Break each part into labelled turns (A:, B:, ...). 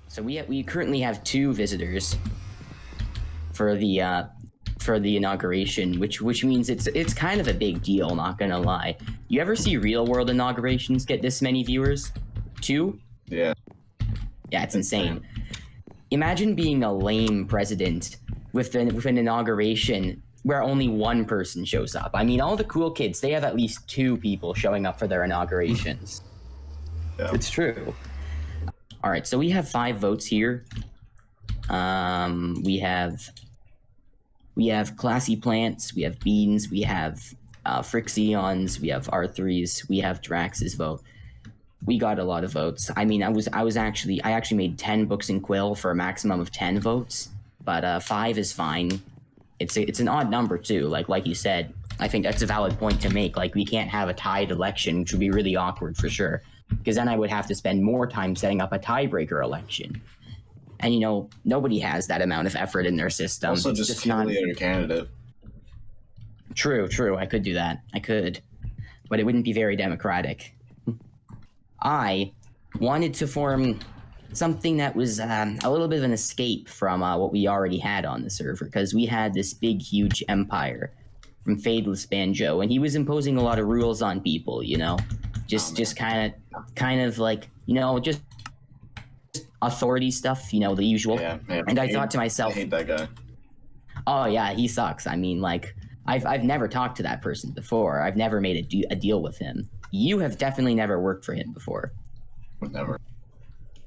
A: So we currently have 2 visitors for the inauguration, which means it's kind of a big deal, not gonna lie. You ever see real world inaugurations get this many viewers? 2?
B: Yeah.
A: Yeah, it's insane. Imagine being a lame president with an inauguration where only 1 person shows up. I mean, all the cool kids, they have at least 2 people showing up for their inaugurations.
B: Yeah.
A: It's true. All right, so we have 5 votes here. We have ClassyPlants, we have Beans, we have Frixions, we have R3s, we have Drax's vote. We got a lot of votes. I mean, I actually made 10 books in Quill for a maximum of 10 votes, but 5 is fine. It's an odd number too. Like you said, I think that's a valid point to make. Like, we can't have a tied election, which would be really awkward for sure, because then I would have to spend more time setting up a tiebreaker election. And, you know, nobody has that amount of effort in their system.
B: Also, just kill the other candidate.
A: True. I could do that. I could. But it wouldn't be very democratic. I wanted to form something that was a little bit of an escape from what we already had on the server, because we had this big, huge empire from Fadeless Banjo, and he was imposing a lot of rules on people, you know? Just kind of like, you know, just authority stuff, you know, the usual.
B: Yeah, man.
A: And I thought to myself,
B: I hate that guy.
A: Oh yeah, he sucks. I mean, like, I've never talked to that person before. I've never made a deal with him. You have definitely never worked for him before.
B: Never.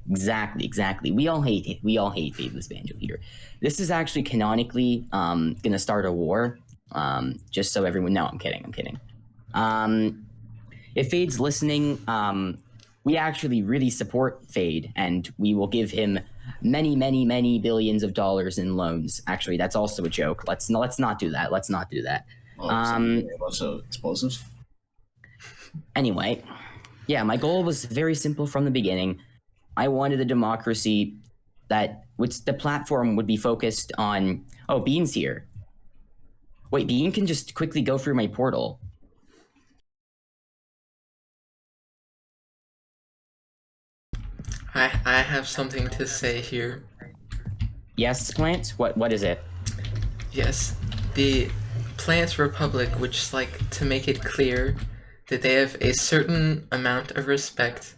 A: Exactly. We all hate Fadeless Banjo here. This is actually canonically gonna start a war. Just so everyone. No, I'm kidding. If Fade's listening, we actually really support Fade, and we will give him many billions of dollars in loans. Actually, that's also a joke. Let's not do that.
B: Also explosives.
A: Anyway, yeah, my goal was very simple from the beginning. I wanted a democracy that the platform would be focused on. Oh, Bean's here. Wait, Bean can just quickly go through my portal.
C: I have something to say here.
A: Yes, Plant? What is it?
C: Yes, the Plants Republic would just like to make it clear that they have a certain amount of respect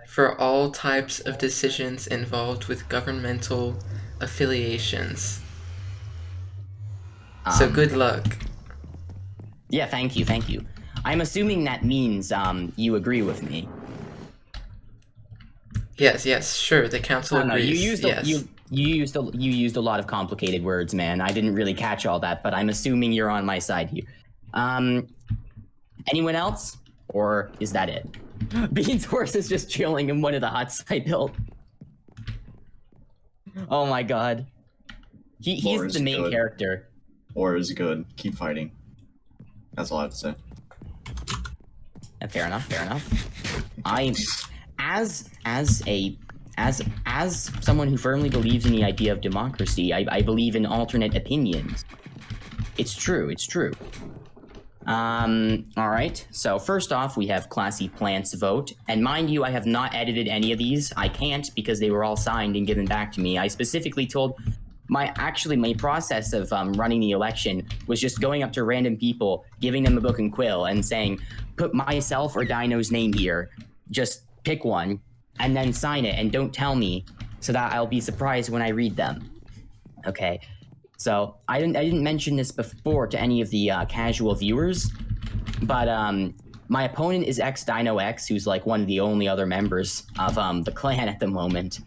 C: for all types of decisions involved with governmental affiliations. So good luck.
A: Yeah, thank you. I'm assuming that means you agree with me.
C: Yes, sure. The council agrees.
A: You used a lot of complicated words, man. I didn't really catch all that, but I'm assuming you're on my side here. Anyone else, or is that it? Bean's horse is just chilling in one of the huts I built. Oh my god, he's the main character.
B: Or is good. Keep fighting. That's all I have to say.
A: Fair enough. I, as someone who firmly believes in the idea of democracy, I believe in alternate opinions. It's true. All right. So first off, we have ClassyPlant's vote, and mind you, I have not edited any of these. I can't because they were all signed and given back to me. I specifically told my process of running the election was just going up to random people, giving them a book and quill, and saying, put myself or Dino's name here. Just pick one, and then sign it, and don't tell me, so that I'll be surprised when I read them. Okay. So I didn't mention this before to any of the casual viewers, but my opponent is XDinoX, who's like one of the only other members of the clan at the moment.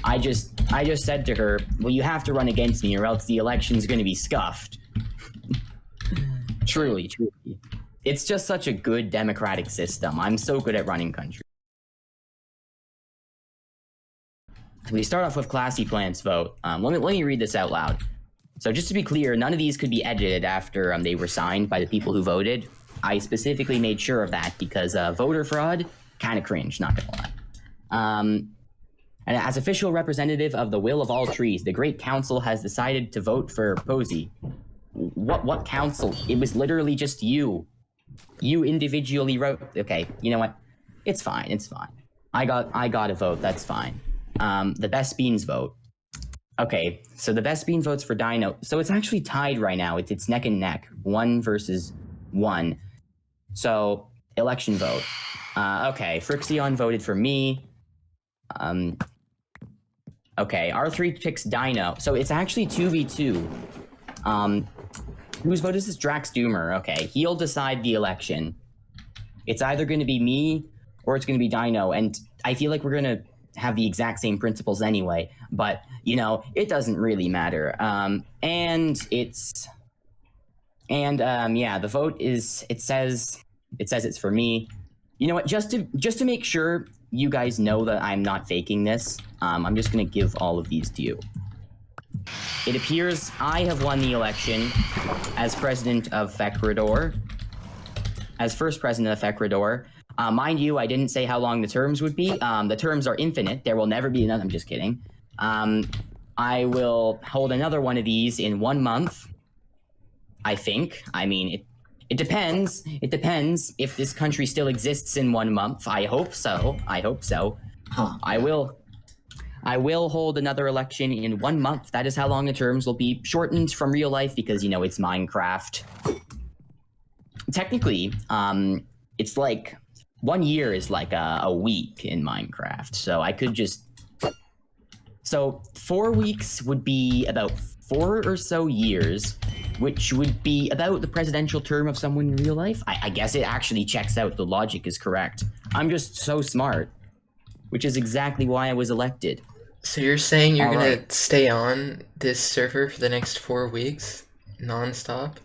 A: I just said to her, well, you have to run against me or else the election's going to be scuffed. Truly. It's just such a good democratic system. I'm so good at running country. We start off with ClassyPlant's vote. Let me read this out loud. So just to be clear, none of these could be edited after they were signed by the people who voted. I specifically made sure of that because voter fraud, kind of cringe, not gonna lie. And as official representative of the will of all trees, the Great Council has decided to vote for Posey. What council? It was literally just you. You individually wrote. Okay, you know what? It's fine. I got a vote. That's fine. The best beans vote. Okay, so the best bean votes for Dino. So it's actually tied right now. It's neck and neck, 1 versus 1. So election vote. Okay, Frixion voted for me. Okay, R3 picks Dino. So it's actually 2v2. Whose vote is this? Drax Doomer. Okay, he'll decide the election. It's either going to be me or it's going to be Dino. And I feel like we're going to have the exact same principles anyway. But, you know, it doesn't really matter. Yeah, the vote is, it says it's for me. You know what, just to make sure you guys know that I'm not faking this, I'm just going to give all of these to you. It appears I have won the election as president of Fecrodor, as first president of Fecrodor. Mind you, I didn't say how long the terms would be. The terms are infinite. There will never be another. I'm just kidding. I will hold another one of these in 1 month, I think. I mean, it depends. It depends if this country still exists in 1 month. I hope so. I hope so.
B: Huh.
A: I will hold another election in 1 month. That is how long the terms will be, shortened from real life because, you know, it's Minecraft. Technically, it's like 1 year is like a week in Minecraft. So I could just... So 4 weeks would be about 4 or so years, which would be about the presidential term of someone in real life. I guess it actually checks out. The logic is correct. I'm just so smart, which is exactly why I was elected.
C: So you're saying you're
A: All
C: gonna
A: right.
C: stay on this server for the next 4 weeks, non-stop?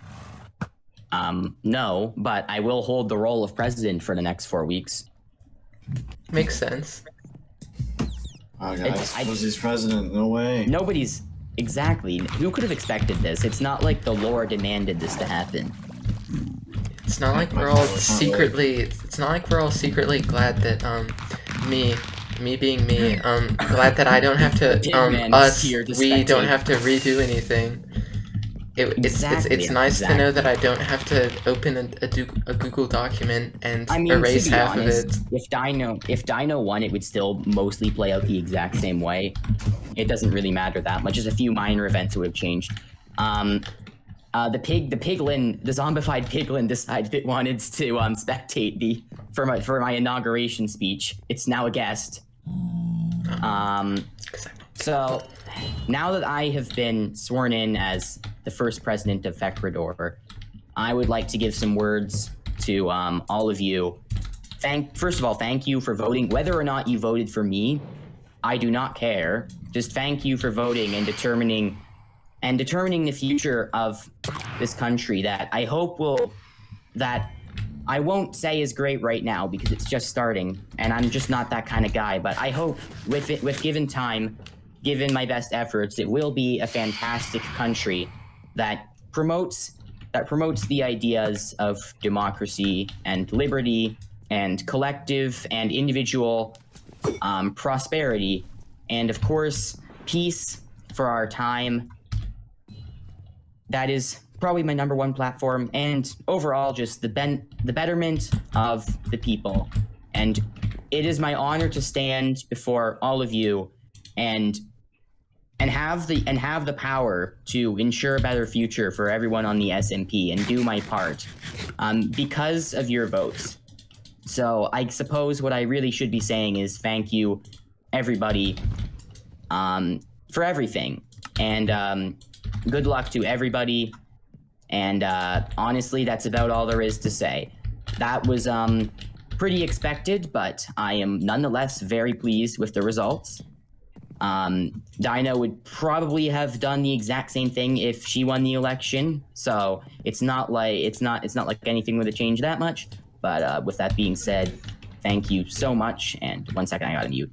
A: No, but I will hold the role of president for the next 4 weeks.
C: Makes sense.
B: Oh, God, I suppose he's president. No way.
A: Nobody's... Exactly. Who could have expected this? It's not like the lore demanded this to happen.
C: It's not like we're all secretly. It's not like we're all secretly glad that me being me, glad that I don't have to we don't have to redo anything. It's nice to know that I don't have to open a Google document and erase half of it.
A: If Dino won, it would still mostly play out the exact same way. It doesn't really matter that much. Just a few minor events would have changed. The piglin, the zombified piglin decided it wanted to spectate for my inauguration speech. It's now a guest. So now that I have been sworn in as the first president of Fecrodor, I would like to give some words to all of you. First of all, thank you for voting. Whether or not you voted for me, I do not care. Just thank you for voting and determining the future of this country that I hope that I won't say is great right now because it's just starting and I'm just not that kind of guy, but I hope with given time, given my best efforts, it will be a fantastic country that promotes the ideas of democracy and liberty and collective and individual prosperity, and of course, peace for our time. That is probably my #1 platform, and overall, just the betterment of the people. And it is my honor to stand before all of you and have the power to ensure a better future for everyone on the SMP and do my part because of your votes. So I suppose what I really should be saying is thank you, everybody, for everything, and good luck to everybody. And honestly, that's about all there is to say. That was pretty expected, but I am nonetheless very pleased with the results. Dino would probably have done the exact same thing if she won the election, so it's not like anything would have changed that much. But with that being said, thank you so much. And 1 second, I gotta mute.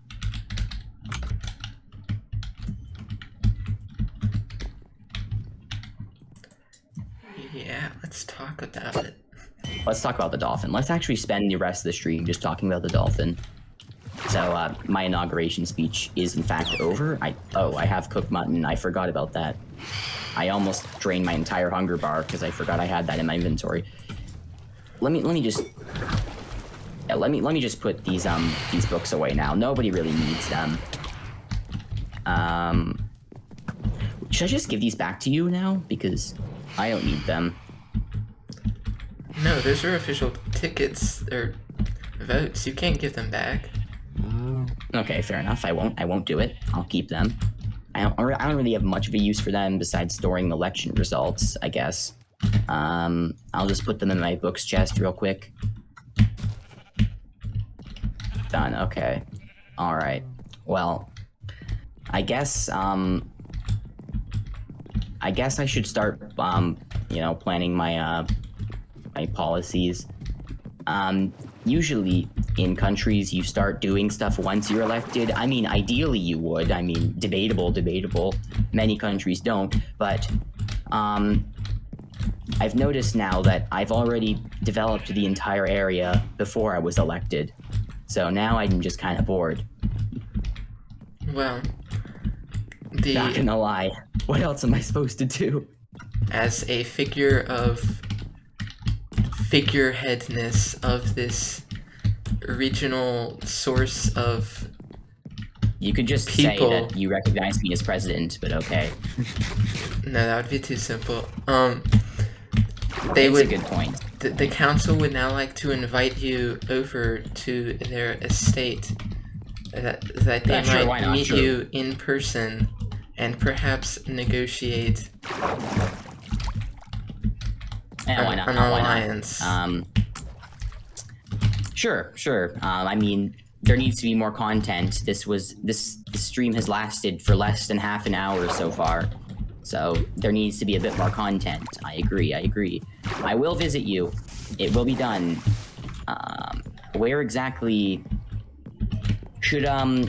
C: Yeah, let's talk about it.
A: Let's talk about the dolphin. Let's actually spend the rest of the stream just talking about the dolphin. So my inauguration speech is in fact over. I have cooked mutton. I forgot about that. I almost drained my entire hunger bar because I forgot I had that in my inventory. Let me just put these books away now. Nobody really needs them. Should I just give these back to you now? Because I don't need them.
C: No, those are official tickets or votes. You can't give them back.
A: Okay, fair enough. I won't do it. I'll keep them. I don't really have much of a use for them besides storing election results, I guess. I'll just put them in my books chest real quick. Done. Okay. All right. Well, I guess I should start planning my my policies. Usually in countries you start doing stuff once you're elected. I mean, ideally you would. I mean, debatable. Many countries don't, but I've noticed now that I've already developed the entire area before I was elected. So now I'm just kind of bored.
C: Well,
A: Not gonna lie. What else am I supposed to do?
C: as a figure of figureheadness of this regional source of
A: You could just
C: people.
A: say that you recognize me as president, but okay.
C: No, that would be too simple.
A: It's a good point.
C: The council would now like to invite you over to their estate, that they
A: Sure, why
C: might
A: not?
C: meet
A: Sure.
C: you in person and perhaps negotiate
A: Yeah, why not?
C: an
A: Why not?
C: alliance.
A: Sure. I mean, there needs to be more content. This stream has lasted for less than half an hour so far, so there needs to be a bit more content. I agree. I will visit you. It will be done. Where exactly should I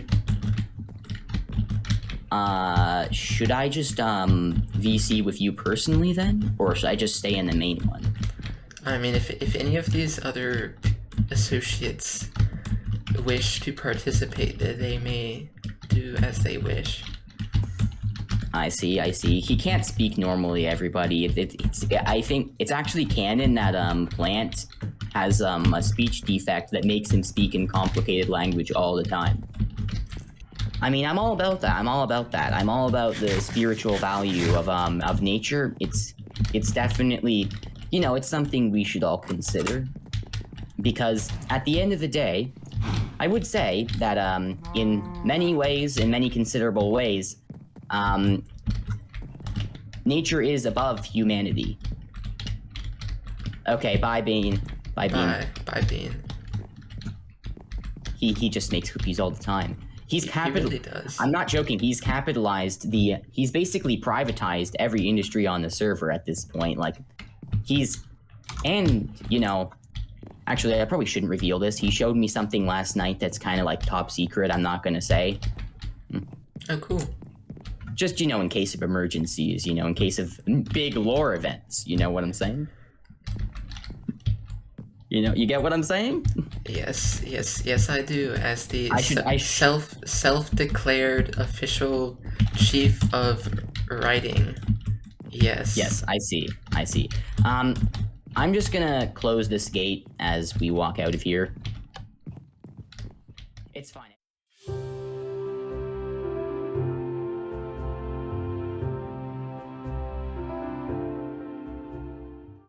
A: just VC with you personally then, or should I just stay in the main one?
C: I mean, if any of these other associates wish to participate, they may do as they wish.
A: I see. He can't speak normally, everybody. I think it's actually canon that Plant has a speech defect that makes him speak in complicated language all the time. I mean, I'm all about that. I'm all about the spiritual value of nature. It's definitely, it's something we should all consider. Because at the end of the day, I would say that in many ways, in many considerable ways, nature is above humanity. Okay, bye, Bean. Bye, Bean.
C: Bye, Bean.
A: He just makes cookies all the time. He
C: really does.
A: I'm not joking. He's capitalized he's basically privatized every industry on the server at this point. Like, actually, I probably shouldn't reveal this. He showed me something last night that's kind of like top secret. I'm not gonna say.
C: Oh, cool.
A: Just, in case of emergencies, in case of big lore events. You know what I'm saying? You get what I'm saying?
C: Yes, I do. As the
A: I
C: self-declared official chief of writing. Yes.
A: Yes, I see. I'm just gonna close this gate as we walk out of here. It's fine.